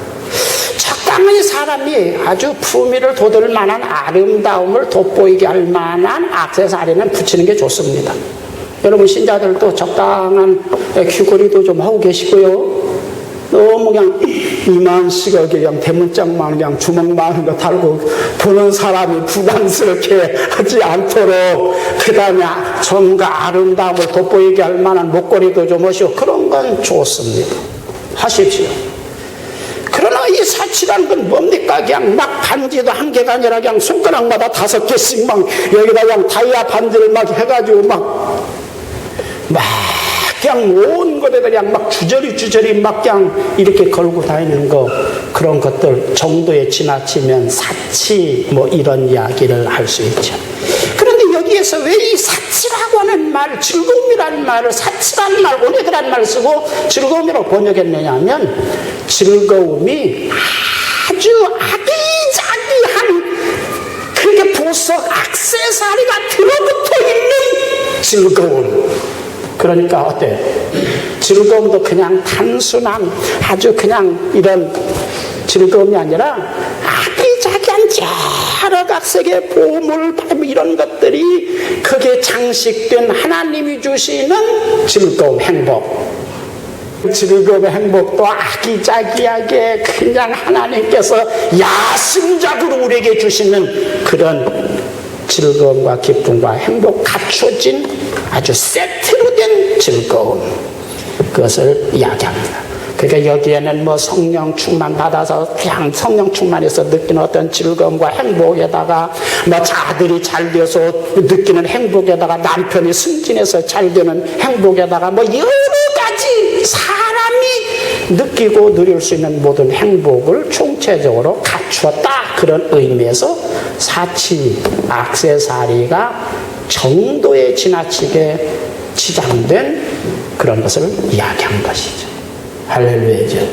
적당히 사람이 아주 품위를 돋을 만한 아름다움을 돋보이게 할 만한 액세서리는 붙이는 게 좋습니다. 여러분 신자들도 적당한 귀걸이도 좀 하고 계시고요. 너무 그냥 이만씩하게 그냥 대문짝만 그냥 주먹만 거 달고 보는 사람이 부담스럽게 하지 않도록 그 다음에 정과 아름다움을 돋보이게 할 만한 목걸이도 좀 하시고 그런 건 좋습니다. 하십시오. 그러나 이 사치라는 건 뭡니까? 그냥 막 반지도 한 개가 아니라 그냥 손가락마다 5개씩 막 여기다 그냥 다이아 반지를 막 해가지고 막 그냥 온 것에다 그냥 막 주저리 막 그냥 이렇게 걸고 다니는 거 그런 것들 정도에 지나치면 사치 이런 이야기를 할 수 있죠. 그런데 여기에서 왜 이 사치라고 하는 말, 즐거움이라는 말을 사치라는 말, 온액이라는 말을 쓰고 즐거움이라고 번역했느냐 하면 즐거움이 아주 아기자기한 그게 보석 액세서리가 들어붙어 있는 즐거움. 그러니까 어때? 즐거움도 그냥 단순한 아주 그냥 이런 즐거움이 아니라 아기자기한 여러 각색의 보물 이런 것들이 거기에 장식된 하나님이 주시는 즐거움, 행복. 즐거움의 행복도 아기자기하게 그냥 하나님께서 야심작으로 우리에게 주시는 그런 즐거움과 기쁨과 행복 갖춰진 아주 세트로 된 즐거움, 그것을 이야기합니다. 그러니까 여기에는 성령 충만 받아서 그냥 성령 충만해서 느끼는 어떤 즐거움과 행복에다가 아들이 잘 되어서 느끼는 행복에다가 남편이 승진해서 잘 되는 행복에다가 여러 가지 사람이 느끼고 누릴 수 있는 모든 행복을 총체적으로 갖추었다. 그런 의미에서 사치, 액세서리가 정도에 지나치게 치장된 그런 것을 이야기한 것이죠. 할렐루야죠.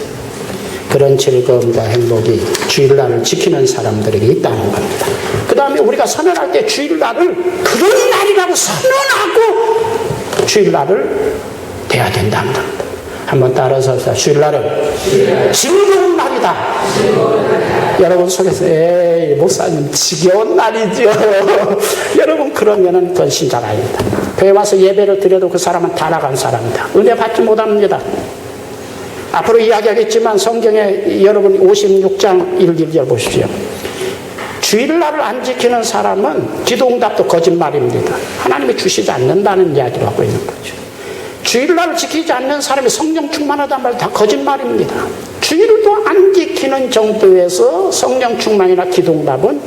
그런 즐거움과 행복이 주일날을 지키는 사람들에게 있다는 겁니다. 그 다음에 우리가 선언할 때 주일날을 그런 날이라고 선언하고 주일날을 돼야 된다는 겁니다. 한번 따라서 합시다. 주일날은 즐거운 날이다. 여러분 속에서 목사님 지겨운 날이죠. 여러분 그러면은 그건 신자가 아닙니다. 교회 와서 예배를 드려도 그 사람은 타락한 사람입니다. 은혜 받지 못합니다. 앞으로 이야기하겠지만 성경에 여러분 56장 1절 보십시오. 주일날을 안 지키는 사람은 기도응답도 거짓말입니다. 하나님이 주시지 않는다는 이야기를 하고 있는 거죠. 주일날을 지키지 않는 사람이 성령 충만하다는 말 다 거짓말입니다. 주일도 안 지키는 정도에서 성령 충만이나 기도응답은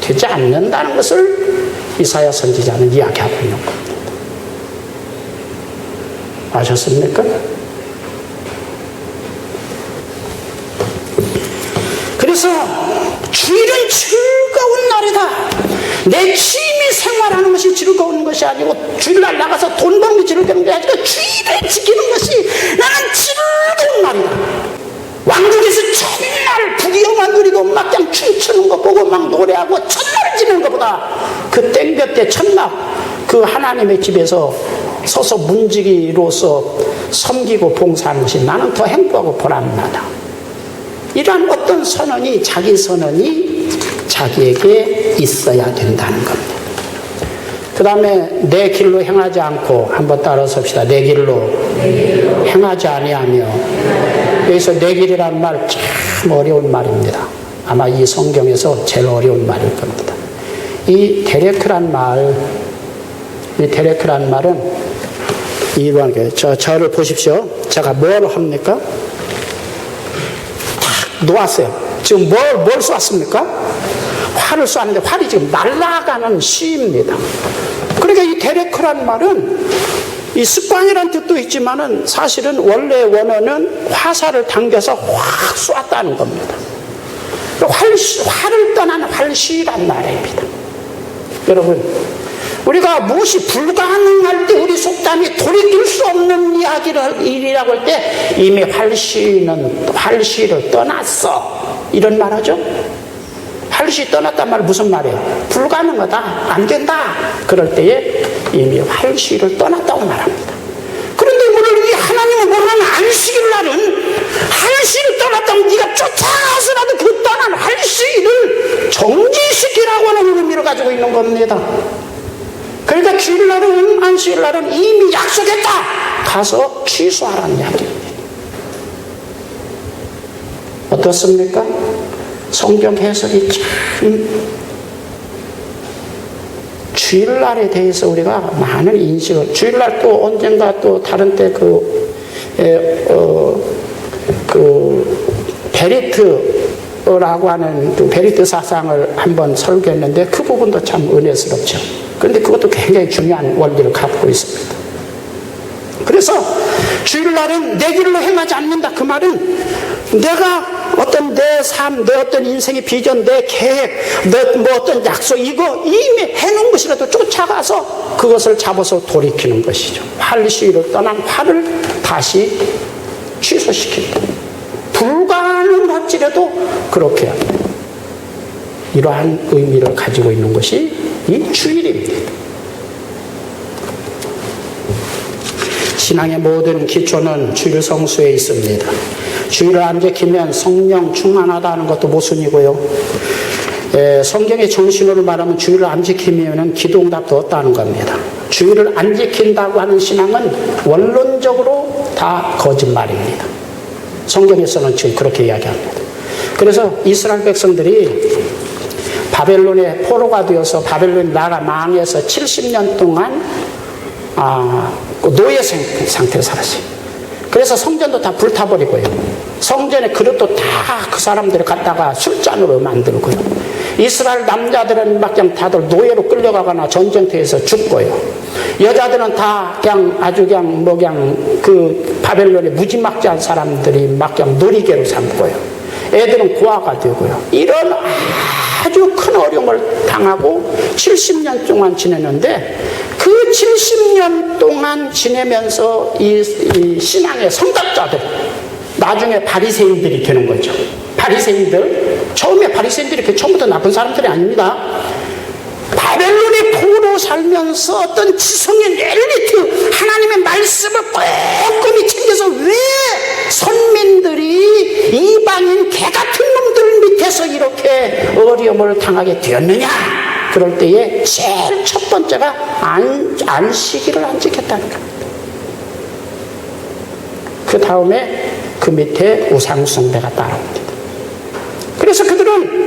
되지 않는다는 것을 이사야 선지자는 이야기하고 있는 겁니다. 아셨습니까? 그래서 주일은 즐거운 날이다. 내 취미 생활하는 것이 즐거운 것이 아니고 주일날 나가서 돈 버는 게 즐거운 게 아니고 주일을 지키는 것이 나는 즐거운 날이다. 왕국에서 첫날 부귀영화 누리고 막 그냥 춤추는 거 보고 막 노래하고 첫날 지내는 것보다 그 땡볕 첫날 그 하나님의 집에서 서서 문지기로서 섬기고 봉사하는 것이 나는 더 행복하고 보람나다. 이러한 어떤 선언이 자기 선언이 자기에게 있어야 된다는 겁니다. 그 다음에 내 길로 행하지 않고 한번 따라서 합시다. 내 길로 행하지 아니하며. 여기서 내 길이라는 말 참 어려운 말입니다. 아마 이 성경에서 제일 어려운 말일 겁니다. 이 데레크란 말, 이 데레크란 말은 이번 저를 보십시오. 제가 뭘 합니까? 탁 놓았어요. 지금 뭘 쏘았습니까? 활을 쏘았는데 활이 지금 날아가는 시입니다. 그러니까 이 데레크란 말은 이 습관이라는 뜻도 있지만은 사실은 원래 원어는 화살을 당겨서 확 쏘았다는 겁니다. 활을 떠난 활시란 말입니다. 여러분, 우리가 무엇이 불가능할 때 우리 속담이 돌이킬 수 없는 일이라고 할 때 이미 활시를 떠났어. 이런 말 하죠? 활시 떠났단 말 무슨 말이에요? 불가능하다. 안 된다. 그럴 때에 이미 활시를 떠났다고 말합니다. 그런데 오늘 이 하나님은 원하는 안식일 날은 활시를 떠났다면 네가 쫓아가서라도 그 떠난 활시를 정지시키라고 하는 의미를 가지고 있는 겁니다. 그러니까 주일날은 안식일날은 이미 약속했다. 가서 취소하라는 이야기입니다. 어떻습니까? 성경 해석이 참 주일날에 대해서 우리가 많은 인식을 주일날 또 언젠가 또 다른 때 베리트라고 하는 베리트 사상을 한번 설교했는데 그 부분도 참 은혜스럽죠. 그런데 그것도 굉장히 중요한 원리를 갖고 있습니다. 그래서 주일날은 내 길로 행하지 않는다. 그 말은 내가 어떤 내 삶, 내 어떤 인생의 비전, 내 계획, 내 뭐 어떤 약속 이거 이미 해놓은 것이라도 쫓아가서 그것을 잡아서 돌이키는 것이죠. 활시를 떠난 활을 다시 취소시킨다. 불가능할지라도 그렇게 합니다. 이러한 의미를 가지고 있는 것이 이 주일입니다. 신앙의 모든 기초는 주일 성수에 있습니다. 주일을 안 지키면 성령 충만하다는 것도 모순이고요. 성경의 정신으로 말하면 주일을 안 지키면 기도응답도 없다는 겁니다. 주일을 안 지킨다고 하는 신앙은 원론적으로 다 거짓말입니다. 성경에서는 지금 그렇게 이야기합니다. 그래서 이스라엘 백성들이 바벨론에 포로가 되어서 바벨론 나라 망해서 70년 동안 노예 상태로 살았어요. 그래서 성전도 다 불타버리고요. 성전의 그릇도 다 그 사람들이 갖다가 술잔으로 만들고요. 이스라엘 남자들은 막 그냥 다들 노예로 끌려가거나 전쟁터에서 죽고요. 여자들은 다 그냥 아주 그냥 그 바벨론의 무지막지한 사람들이 막 그냥 놀이개로 삼고요. 애들은 고아가 되고요. 이런 아주 큰 어려움을 당하고 70년 동안 지냈는데 그 70년 동안 지내면서 이 신앙의 성답자들 나중에 바리새인들이 되는 거죠. 바리새인들 처음에 바리새인들이 처음부터 나쁜 사람들이 아닙니다. 바벨론의 포로 살면서 어떤 지성인 엘리트 하나님의 말씀을 꼼꼼히 챙겨서 왜 선민들이 이방인 개같은 놈들 밑에서 이렇게 어려움을 당하게 되었느냐. 그럴 때에 제일 첫 번째가 안식일을 안 지켰다는 겁니다. 그 다음에 그 밑에 우상숭배가 따라옵니다. 그래서 그들은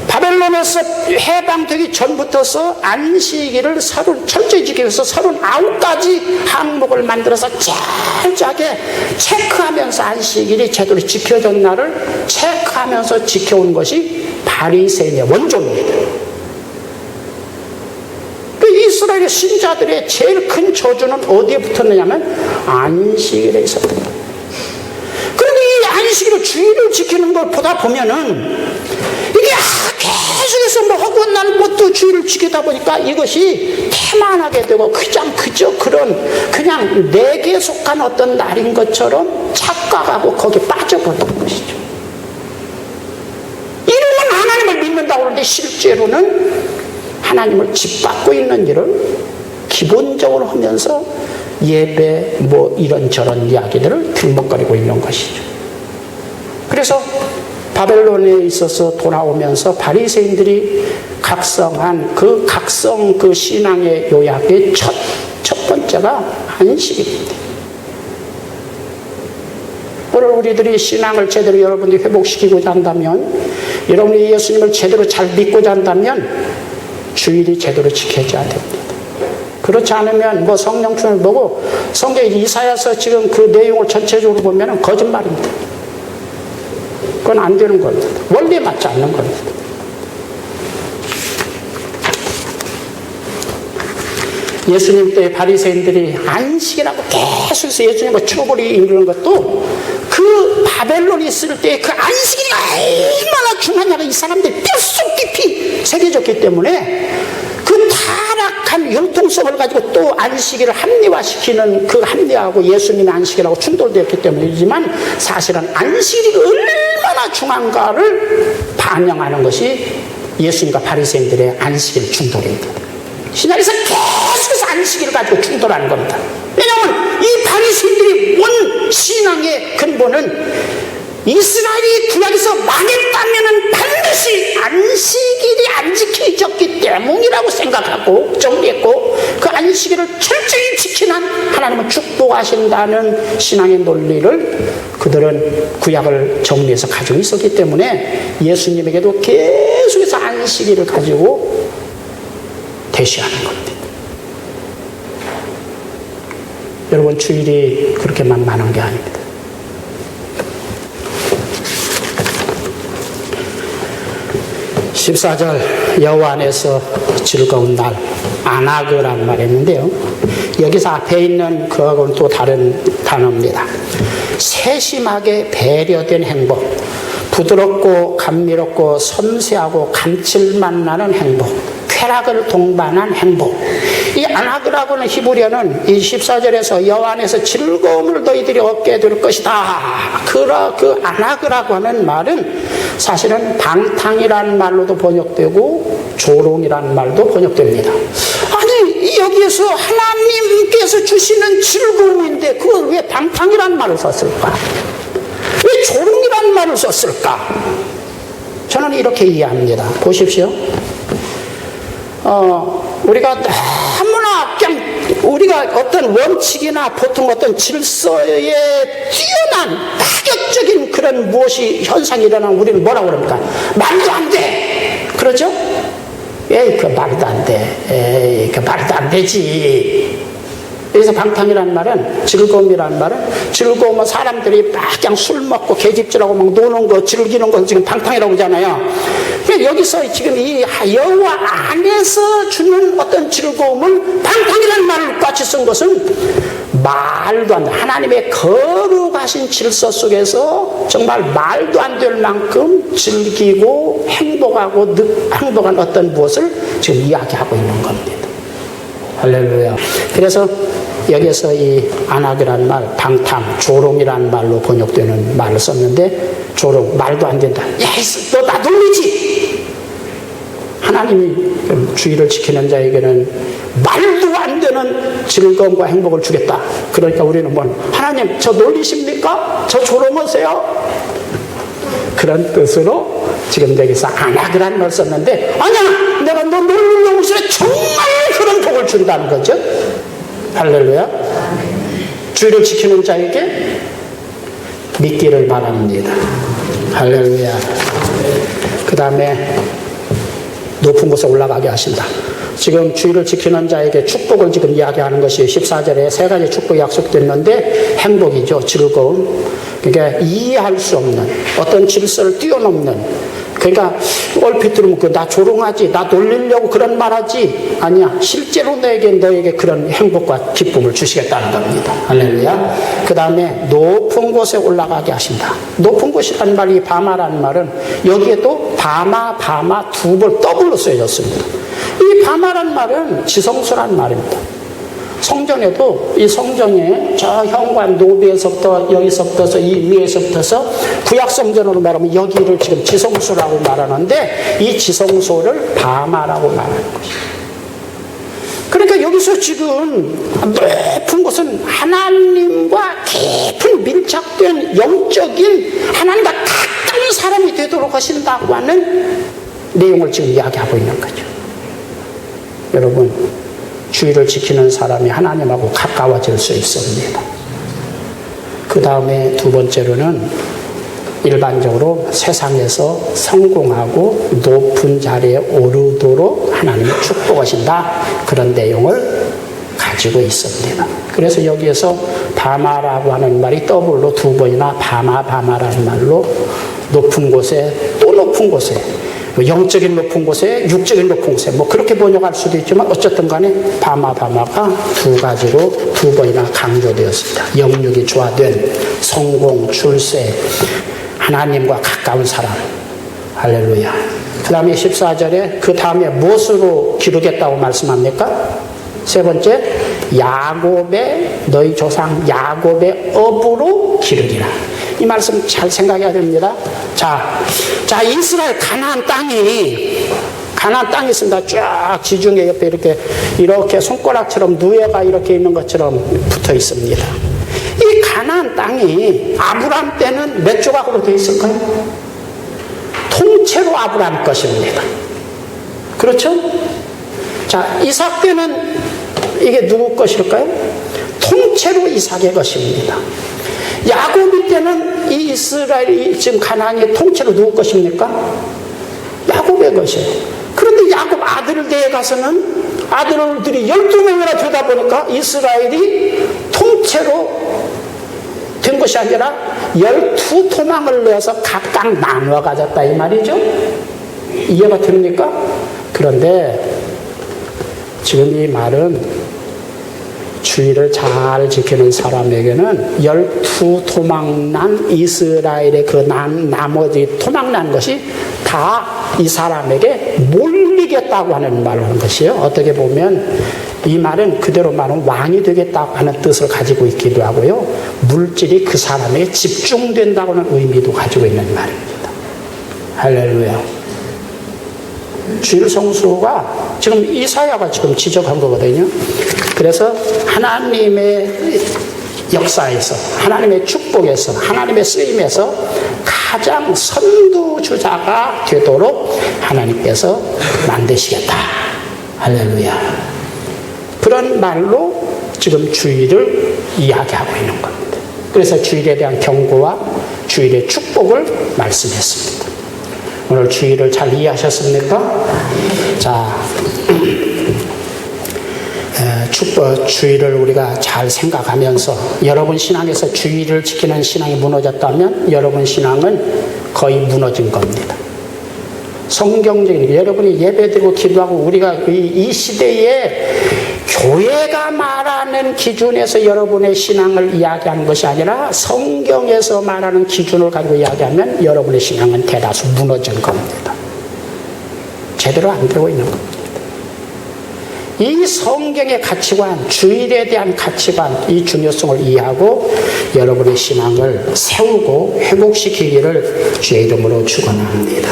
바벨론에서 해방되기 전부터서 안식일을 철저히 지키기 위해서 39가지 항목을 만들어서 철저하게 체크하면서 안식일이 제대로 지켜진 날을 체크하면서 지켜온 것이 바리새인의 원조입니다. 이스라엘의 신자들의 제일 큰 저주는 어디에 붙었느냐면 안식일에 있었다. 그런데 이 안식일을 주일을 지키는 걸 보다 보면은 이게 계속해서 뭐 허구한 날 또 주일을 지키다 보니까 이것이 태만하게 되고 그저 그냥 내게 속한 어떤 날인 것처럼 착각하고 거기에 빠져버리는 것이죠. 이름은 하나님을 믿는다고 하는데 실제로는 하나님을 짓밟고 있는 일을 기본적으로 하면서 예배 뭐 이런저런 이야기들을 들먹거리고 있는 것이죠. 그래서 바벨론에 있어서 돌아오면서 바리새인들이 각성한 그 신앙의 요약의 첫 번째가 안식일입니다. 오늘 우리들이 신앙을 제대로 여러분들이 회복시키고자 한다면, 여러분이 예수님을 제대로 잘 믿고자 한다면 주일이 제대로 지켜져야 됩니다. 그렇지 않으면 뭐 성령충을 보고 성경 이사야서 지금 그 내용을 전체적으로 보면 거짓말입니다. 그건 안 되는 겁니다. 원리에 맞지 않는 겁니다. 예수님 때 바리새인들이 안식이라고 계속해서 예수님과 추구를 이루는 것도 그 바벨론이 있을 때 그 안식이 얼마나 중요하냐가 이 사람들이 뼛속 깊이 새겨졌기 때문에 그 타락한 융통성을 가지고 또 안식일을 합리화시키는 그 합리화하고 예수님의 안식이라고 충돌되었기 때문이지만 사실은 안식일이 얼마나 중요한가를 반영하는 것이 예수님과 바리새인들의 안식일 충돌입니다. 신약에서 계속해서 안식일을 가지고 충돌하는 겁니다. 왜냐하면 이 바리새인들이 온 신앙의 근본은 이스라엘이 구약에서 망했다면 반드시 안식일이 안 지켜졌기 때문이라고 생각하고 정리했고 그 안식일을 철저히 지키는 하나님은 축복하신다는 신앙의 논리를 그들은 구약을 정리해서 가지고 있었기 때문에 예수님에게도 계속해서 안식일을 가지고 대시하는 겁니다. 여러분 주일이 그렇게만 많은 게 아닙니다. (14절) 여호와 안에서 즐거운 날 아나그라는 말이 있는데요. 여기서 앞에 있는 그하고는 또 다른 단어입니다. 세심하게 배려된 행복, 부드럽고 감미롭고 섬세하고 감칠맛 나는 행복, 쾌락을 동반한 행복. 이 아나그라고는 히브리어는 이 14절에서 여호와 안에서 즐거움을 너희들이 얻게 될 것이다. 그 아나그라고 하는 말은 사실은 방탕이라는 말로도 번역되고 조롱이라는 말도 번역됩니다. 아니 여기에서 하나님께서 주시는 즐거움인데 그걸 왜 방탕이라는 말을 썼을까? 왜 조롱이라는 말을 썼을까? 저는 이렇게 이해합니다. 보십시오. 우리가 너무나 그냥 우리가 어떤 원칙이나 보통 어떤 질서에 뛰어난 파격적인 그런 무엇이 현상이 일어나면 우리는 뭐라고 그럽니까? 말도 안 돼! 그러죠? 에이, 그 말도 안 돼. 에이, 그 말도 안 되지. 그래서 방탕이라는 말은, 즐거움이라는 말은, 즐거움은 사람들이 막 그냥 술 먹고 계집질하고 막 노는 거, 즐기는 거 지금 방탕이라고 하잖아요. 여기서 지금 이 여호와 안에서 주는 어떤 즐거움을 방탕이라는 말을 같이 쓴 것은 말도 안 돼. 하나님의 거룩하신 질서 속에서 정말 말도 안 될 만큼 즐기고 행복한 어떤 무엇을 지금 이야기하고 있는 겁니다. 할렐루야. 그래서 여기서 이 안악이라는 말, 방탕, 조롱이라는 말로 번역되는 말을 썼는데 조롱, 말도 안 된다. 야, 너 나 놀리지? 하나님이 주의를 지키는 자에게는 말도 안 되는 즐거움과 행복을 주겠다. 그러니까 우리는 하나님 저 놀리십니까? 저 조롱하세요? 그런 뜻으로 지금 여기서 안악이라는 말을 썼는데 아니야, 내가 너 놀리려고 있으면 정말 그런 복을 준다는 거죠. 할렐루야. 주의를 지키는 자에게 믿기를 바랍니다. 할렐루야. 그 다음에 높은 곳에 올라가게 하신다. 지금 주의를 지키는 자에게 축복을 지금 이야기하는 것이 14절에 세 가지 축복이 약속됐는데 행복이죠. 즐거움. 그러니까 이해할 수 없는 어떤 질서를 뛰어넘는, 그러니까 얼핏 들으면 나 조롱하지, 나 놀리려고 그런 말하지, 아니야, 실제로 너에게 그런 행복과 기쁨을 주시겠다는 겁니다. 할렐루야. 그 다음에 높은 곳에 올라가게 하신다. 높은 곳이라는 말이 바마라는 말은 여기에도 바마 두 번 더블로 쓰여졌습니다. 이 바마라는 말은 지성소라는 말입니다. 성전에도 이 성전에 저 현관 노비에서부터 여기서부터서 이 위에서부터서 구약 성전으로 말하면 여기를 지금 지성소라고 말하는데 이 지성소를 바마라고 말하는 것이에요. 그러니까 여기서 지금 높은 곳은 하나님과 깊은 밀착된 영적인 하나님과 가까운 사람이 되도록 하신다고 하는 내용을 지금 이야기하고 있는 거죠. 여러분, 주의를 지키는 사람이 하나님하고 가까워질 수 있습니다. 그 다음에 두 번째로는 일반적으로 세상에서 성공하고 높은 자리에 오르도록 하나님이 축복하신다. 그런 내용을 가지고 있습니다. 그래서 여기에서 바마라고 하는 말이 더블로 두 번이나 바마라는 말로 높은 곳에 또 높은 곳에 영적인 높은 곳에 육적인 높은 곳에 뭐 그렇게 번역할 수도 있지만 어쨌든 간에 바마가 두 가지로 두 번이나 강조되었습니다. 영육이 조화된 성공, 출세, 하나님과 가까운 사람. 할렐루야. 그 다음에 14절에 그 다음에 무엇으로 기르겠다고 말씀합니까? 세 번째, 야곱의 너희 조상 야곱의 업으로 기르리라. 이 말씀 잘 생각해야 됩니다. 자 이스라엘 가나안 땅이 있습니다. 쫙 지중해 옆에 이렇게 손가락처럼 누에가 이렇게 있는 것처럼 붙어 있습니다. 이 가나안 땅이 아브람 때는 몇 조각으로 되어 있을까요? 통째로 아브람 것입니다. 그렇죠? 자, 이삭 때는 이게 누구 것일까요? 통째로 이삭의 것입니다. 야곱이 때는 이 이스라엘이 지금 가나안이 통째로 누구 것입니까? 야곱의 것이에요. 그런데 야곱 아들들에 가서는 아들들이 12명이나 되다 보니까 이스라엘이 통째로 된 것이 아니라 12토막을 내어서 각각 나누어 가졌다 이 말이죠. 이해가 됩니까? 그런데 지금 이 말은 주의를 잘 지키는 사람에게는 12토막난 이스라엘의 그 나머지 토막난 것이 다 이 사람에게 몰리겠다고 하는 말을 하는 것이에요. 어떻게 보면 이 말은 그대로 말하면 왕이 되겠다고 하는 뜻을 가지고 있기도 하고요. 물질이 그 사람에게 집중된다고 하는 의미도 가지고 있는 말입니다. 할렐루야. 주일 성수가 지금 이사야가 지금 지적한 거거든요. 그래서 하나님의 역사에서 하나님의 축복에서 하나님의 쓰임에서 가장 선두주자가 되도록 하나님께서 만드시겠다. 할렐루야. 그런 말로 지금 주일을 이야기하고 있는 겁니다. 그래서 주일에 대한 경고와 주일의 축복을 말씀했습니다. 오늘 주일을 잘 이해하셨습니까? 자, 주일을 우리가 잘 생각하면서 여러분 신앙에서 주일을 지키는 신앙이 무너졌다면 여러분 신앙은 거의 무너진 겁니다. 성경적인 여러분이 예배드리고 기도하고 우리가 이 시대에 교회가 말하는 기준에서 여러분의 신앙을 이야기하는 것이 아니라 성경에서 말하는 기준을 가지고 이야기하면 여러분의 신앙은 대다수 무너진 겁니다. 제대로 안 되고 있는 겁니다. 이 성경의 가치관, 주일에 대한 가치관, 이 중요성을 이해하고 여러분의 신앙을 세우고 회복시키기를 주의 이름으로 축원합니다.